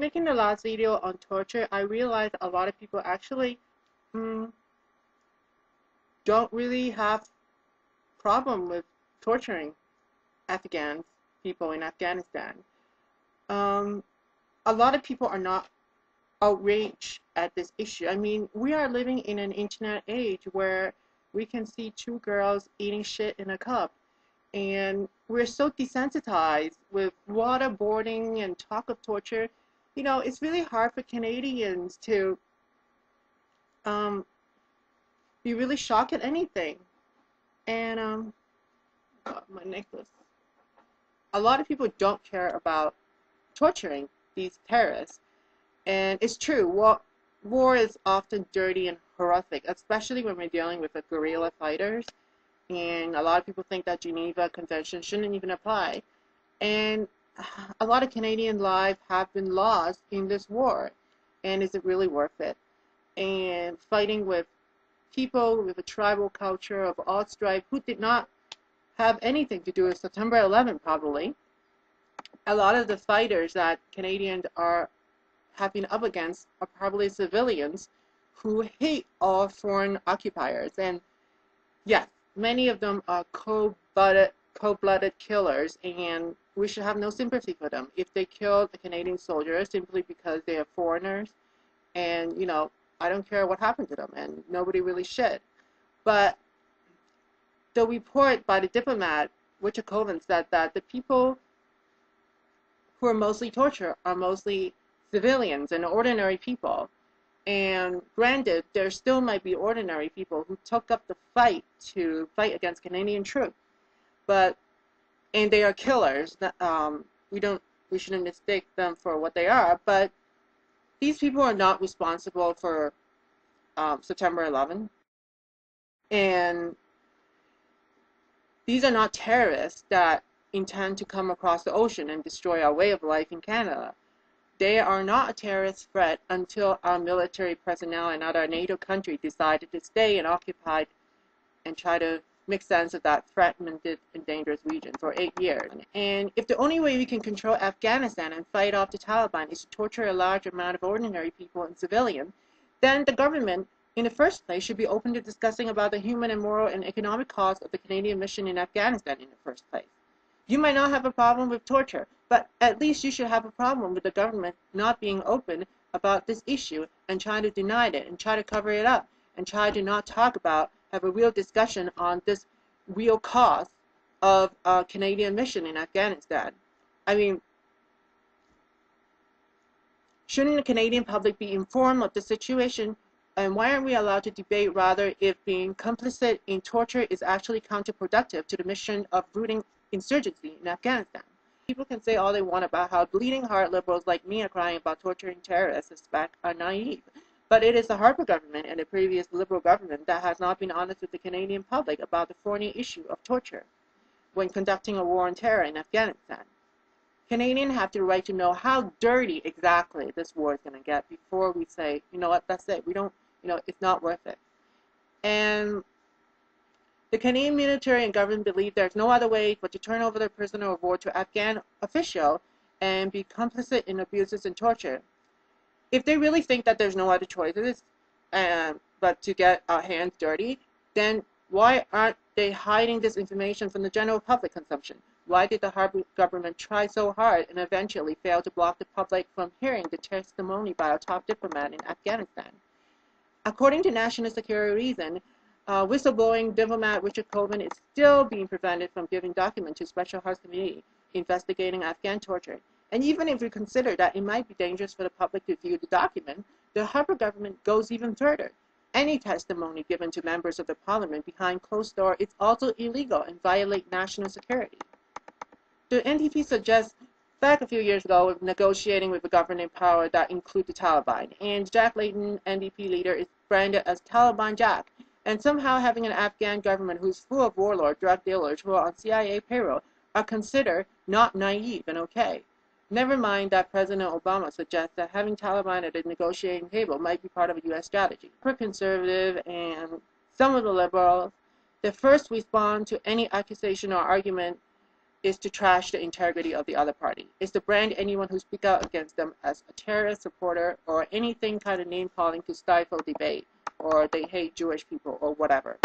making the last video on torture, I realized a lot of people actually don't really have problem with torturing Afghan people in Afghanistan. A lot of people are not outraged at this issue. I mean, we are living in an internet age where we can see two girls eating shit in a cup, and we're so desensitized with waterboarding and talk of torture. You know, it's really hard for Canadians to be really shocked at anything. And my necklace. A lot of people don't care about torturing these terrorists, and it's true. War is often dirty and horrific, especially when we're dealing with the guerrilla fighters. And a lot of people think that Geneva Convention shouldn't even apply. And a lot of Canadian lives have been lost in this war. And is it really worth it? And fighting with people with a tribal culture of all stripe who did not have anything to do with September 11th, probably. A lot of the fighters that Canadians have been up against are probably civilians who hate all foreign occupiers. And yes, many of them are cold-blooded killers, and we should have no sympathy for them. If they killed a Canadian soldier simply because they are foreigners, and, you know, I don't care what happened to them, and nobody really should. But the report by the diplomat, Richard Colvin, said that the people who are mostly tortured are mostly civilians and ordinary people. And granted, there still might be ordinary people who took up the fight to fight against Canadian troops, and they are killers. We shouldn't mistake them for what they are. But these people are not responsible for September 11th, and these are not terrorists that intend to come across the ocean and destroy our way of life in Canada. They are not a terrorist threat until our military personnel and other NATO countries decided to stay and occupy and try to make sense of that fragmented and dangerous region for 8 years. And if the only way we can control Afghanistan and fight off the Taliban is to torture a large amount of ordinary people and civilians, then the government in the first place should be open to discussing about the human and moral and economic cost of the Canadian mission in Afghanistan in the first place. You might not have a problem with torture, but at least you should have a problem with the government not being open about this issue and trying to deny it and try to cover it up and try to not talk about, have a real discussion on this real cost of a Canadian mission in Afghanistan. I mean, shouldn't the Canadian public be informed of the situation, and why aren't we allowed to debate rather if being complicit in torture is actually counterproductive to the mission of rooting insurgency in Afghanistan? People can say all they want about how bleeding heart liberals like me are crying about torturing terrorists are naive. But it is the Harper government and the previous Liberal government that has not been honest with the Canadian public about the thorny issue of torture when conducting a war on terror in Afghanistan. Canadians have the right to know how dirty exactly this war is going to get before we say, you know what, that's it. We don't, you know, it's not worth it. And the Canadian military and government believe there's no other way but to turn over the prisoner of war to Afghan official and be complicit in abuses and torture. If they really think that there's no other choices but to get our hands dirty, then why aren't they hiding this information from the general public consumption? Why did the Harper government try so hard and eventually fail to block the public from hearing the testimony by a top diplomat in Afghanistan? According to national security reasons, whistleblowing diplomat Richard Colvin is still being prevented from giving documents to Special House Committee investigating Afghan torture. And even if we consider that it might be dangerous for the public to view the document, the Harper government goes even further. Any testimony given to members of the parliament behind closed doors is also illegal and violates national security. The NDP suggests back a few years ago of negotiating with a government in power that include the Taliban, and Jack Layton, NDP leader, is branded as Taliban Jack, and somehow having an Afghan government who's full of warlord drug dealers who are on CIA payroll are considered not naive and okay. Never mind that President Obama suggests that having Taliban at the negotiating table might be part of a U.S. strategy. For conservative and some of the liberals, the first response to any accusation or argument is to trash the integrity of the other party, is to brand anyone who speaks out against them as a terrorist supporter or anything kind of name calling to stifle debate, or they hate Jewish people or whatever.